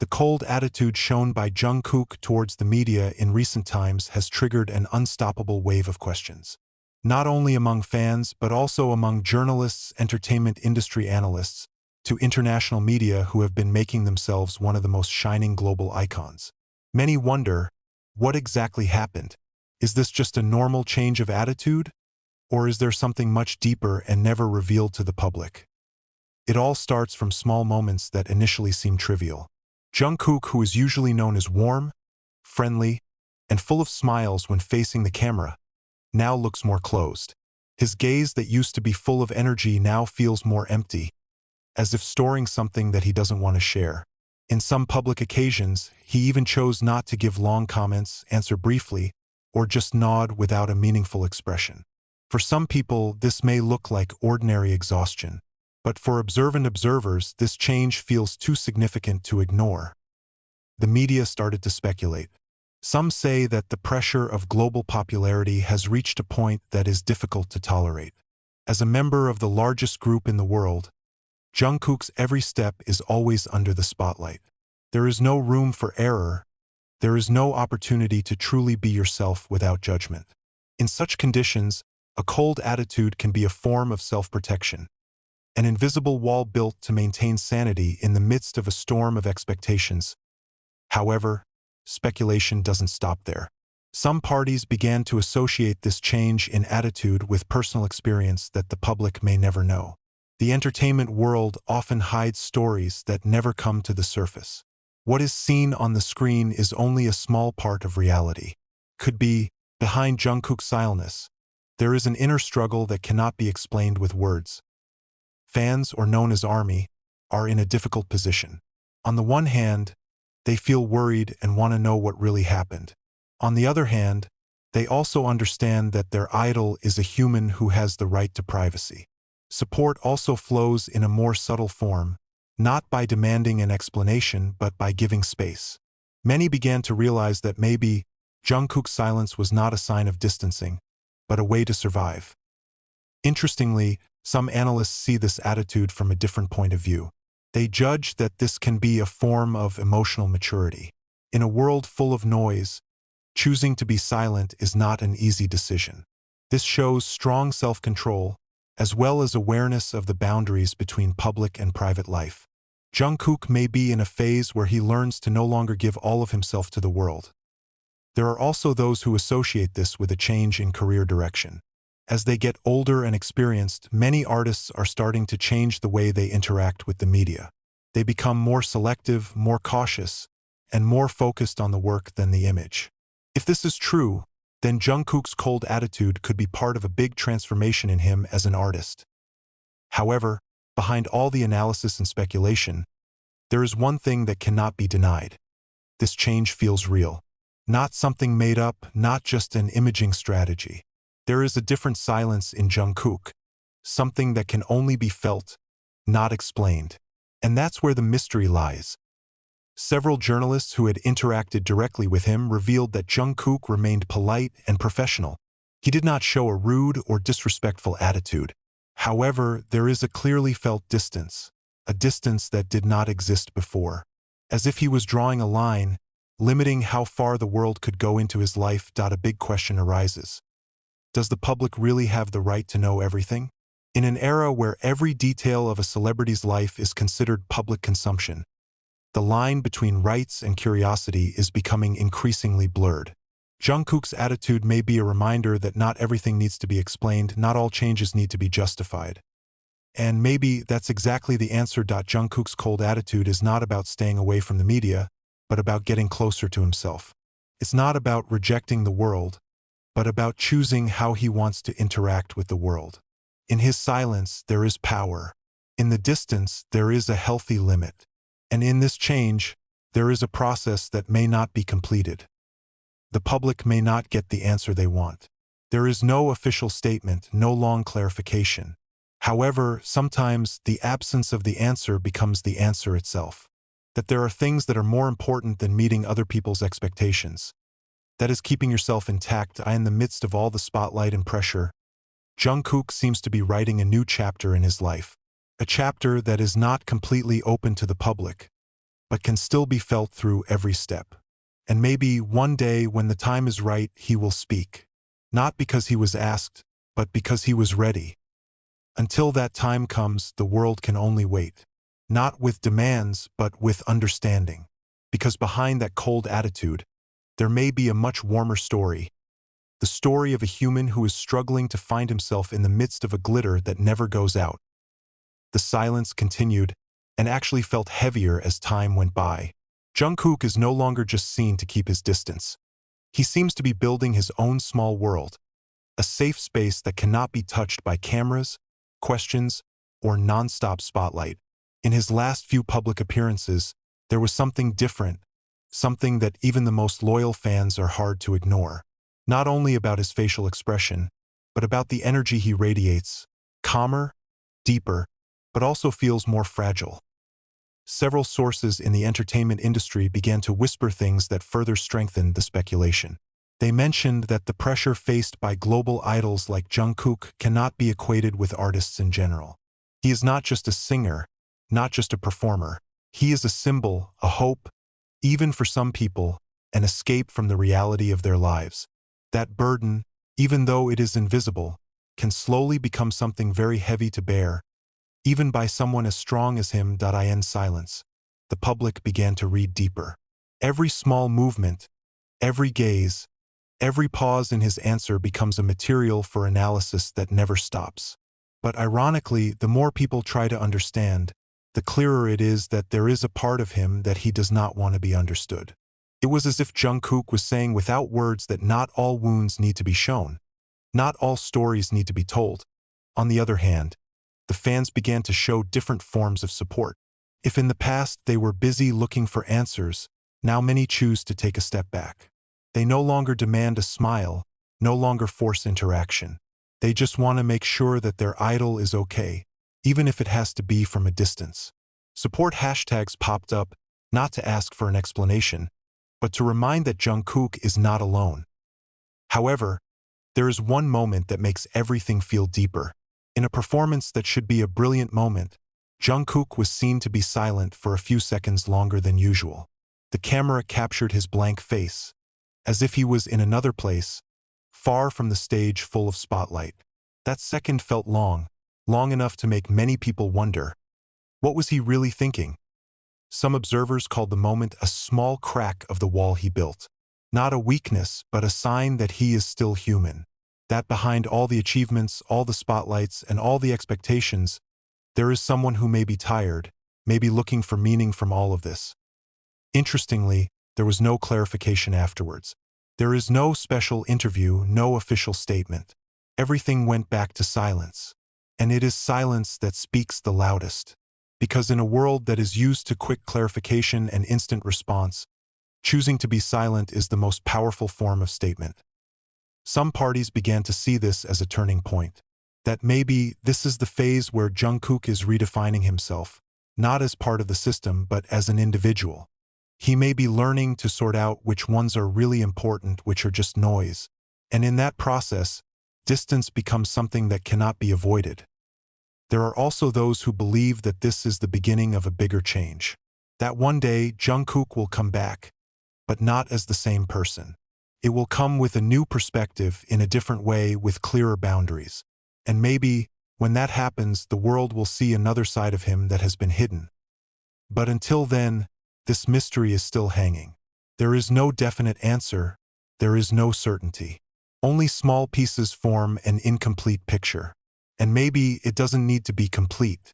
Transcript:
cold attitude shown by Jungkook towards the media in recent times has triggered an unstoppable wave of questions. Not only among fans, but also among journalists, entertainment industry analysts, to international media who have been making themselves one of the most shining global icons. Many wonder, what exactly happened? Is this just a normal change of attitude? Or is there something much deeper and never revealed to the public? It all starts from small moments that initially seem trivial. Jungkook, who is usually known as warm, friendly, and full of smiles when facing the camera, now looks more closed. His gaze that used to be full of energy now feels more empty, as if storing something that he doesn't want to share. In some public occasions, he even chose not to give long comments, answer briefly, or just nod without a meaningful expression. For some people, this may look like ordinary exhaustion, but for observant observers, this change feels too significant to ignore. The media started to speculate. Some say that the pressure of global popularity has reached a point that is difficult to tolerate. As a member of the largest group in the world, Jungkook's every step is always under the spotlight. There is no room for error. There is no opportunity to truly be yourself without judgment. In such conditions, a cold attitude can be a form of self-protection, an invisible wall built to maintain sanity in the midst of a storm of expectations. However, speculation doesn't stop there. Some parties began to associate this change in attitude with personal experience that the public may never know. The entertainment world often hides stories that never come to the surface. What is seen on the screen is only a small part of reality. Could be, behind Jungkook's silence, there is an inner struggle that cannot be explained with words. Fans, or known as ARMY, are in a difficult position. On the one hand, they feel worried and want to know what really happened. On the other hand, they also understand that their idol is a human who has the right to privacy. Support also flows in a more subtle form, not by demanding an explanation but by giving space. Many began to realize that maybe Jungkook's silence was not a sign of distancing, but a way to survive. Interestingly, some analysts see this attitude from a different point of view. They judge that this can be a form of emotional maturity. In a world full of noise, choosing to be silent is not an easy decision. This shows strong self-control, as well as awareness of the boundaries between public and private life. Jungkook may be in a phase where he learns to no longer give all of himself to the world. There are also those who associate this with a change in career direction. As they get older and experienced, many artists are starting to change the way they interact with the media. They become more selective, more cautious, and more focused on the work than the image. If this is true, then Jungkook's cold attitude could be part of a big transformation in him as an artist. However, behind all the analysis and speculation, there is one thing that cannot be denied. This change feels real. Not something made up, not just an imaging strategy. There is a different silence in Jungkook, something that can only be felt, not explained. And that's where the mystery lies. Several journalists who had interacted directly with him revealed that Jungkook remained polite and professional. He did not show a rude or disrespectful attitude. However, there is a clearly felt distance, a distance that did not exist before. As if he was drawing a line, limiting how far the world could go into his life. A big question arises. Does the public really have the right to know everything? In an era where every detail of a celebrity's life is considered public consumption, the line between rights and curiosity is becoming increasingly blurred. Jungkook's attitude may be a reminder that not everything needs to be explained, not all changes need to be justified. And maybe that's exactly the answer. Jungkook's cold attitude is not about staying away from the media, but about getting closer to himself. It's not about rejecting the world, but about choosing how he wants to interact with the world. In his silence, there is power. In the distance, there is a healthy limit. And in this change, there is a process that may not be completed. The public may not get the answer they want. There is no official statement, no long clarification. However, sometimes the absence of the answer becomes the answer itself. That there are things that are more important than meeting other people's expectations. That is keeping yourself intact. In the midst of all the spotlight and pressure, Jungkook seems to be writing a new chapter in his life. A chapter that is not completely open to the public, but can still be felt through every step. And maybe one day when the time is right, he will speak. Not because he was asked, but because he was ready. Until that time comes, the world can only wait. Not with demands, but with understanding. Because behind that cold attitude, there may be a much warmer story. The story of a human who is struggling to find himself in the midst of a glitter that never goes out. The silence continued, and actually felt heavier as time went by. Jungkook is no longer just seen to keep his distance. He seems to be building his own small world, a safe space that cannot be touched by cameras, questions, or non-stop spotlight. In his last few public appearances, there was something different, something that even the most loyal fans are hard to ignore. Not only about his facial expression, but about the energy he radiates, calmer, deeper, but also feels more fragile. Several sources in the entertainment industry began to whisper things that further strengthened the speculation. They mentioned that the pressure faced by global idols like Jungkook cannot be equated with artists in general. He is not just a singer, not just a performer. He is a symbol, a hope, even for some people, an escape from the reality of their lives. That burden, even though it is invisible, can slowly become something very heavy to bear, even by someone as strong as him. In silence, the public began to read deeper. Every small movement, every gaze, every pause in his answer becomes a material for analysis that never stops. But ironically, the more people try to understand, the clearer it is that there is a part of him that he does not want to be understood. It was as if Jungkook was saying without words that not all wounds need to be shown. Not all stories need to be told. On the other hand, the fans began to show different forms of support. If in the past they were busy looking for answers, now many choose to take a step back. They no longer demand a smile, no longer force interaction. They just want to make sure that their idol is okay, even if it has to be from a distance. Support hashtags popped up, not to ask for an explanation, but to remind that Jungkook is not alone. However, there is one moment that makes everything feel deeper. In a performance that should be a brilliant moment, Jungkook was seen to be silent for a few seconds longer than usual. The camera captured his blank face, as if he was in another place, far from the stage full of spotlight. That second felt long enough to make many people wonder, what was he really thinking? Some observers called the moment a small crack of the wall he built. Not a weakness, but a sign that he is still human. That behind all the achievements, all the spotlights, and all the expectations, there is someone who may be tired, may be looking for meaning from all of this. Interestingly, there was no clarification afterwards. There is no special interview, no official statement. Everything went back to silence. And it is silence that speaks the loudest. Because in a world that is used to quick clarification and instant response, choosing to be silent is the most powerful form of statement. Some parties began to see this as a turning point. That maybe this is the phase where Jungkook is redefining himself, not as part of the system but as an individual. He may be learning to sort out which ones are really important, which are just noise. And in that process, distance becomes something that cannot be avoided. There are also those who believe that this is the beginning of a bigger change. That one day Jungkook will come back, but not as the same person. It will come with a new perspective in a different way with clearer boundaries. And maybe, when that happens, the world will see another side of him that has been hidden. But until then, this mystery is still hanging. There is no definite answer. There is no certainty. Only small pieces form an incomplete picture. And maybe it doesn't need to be complete.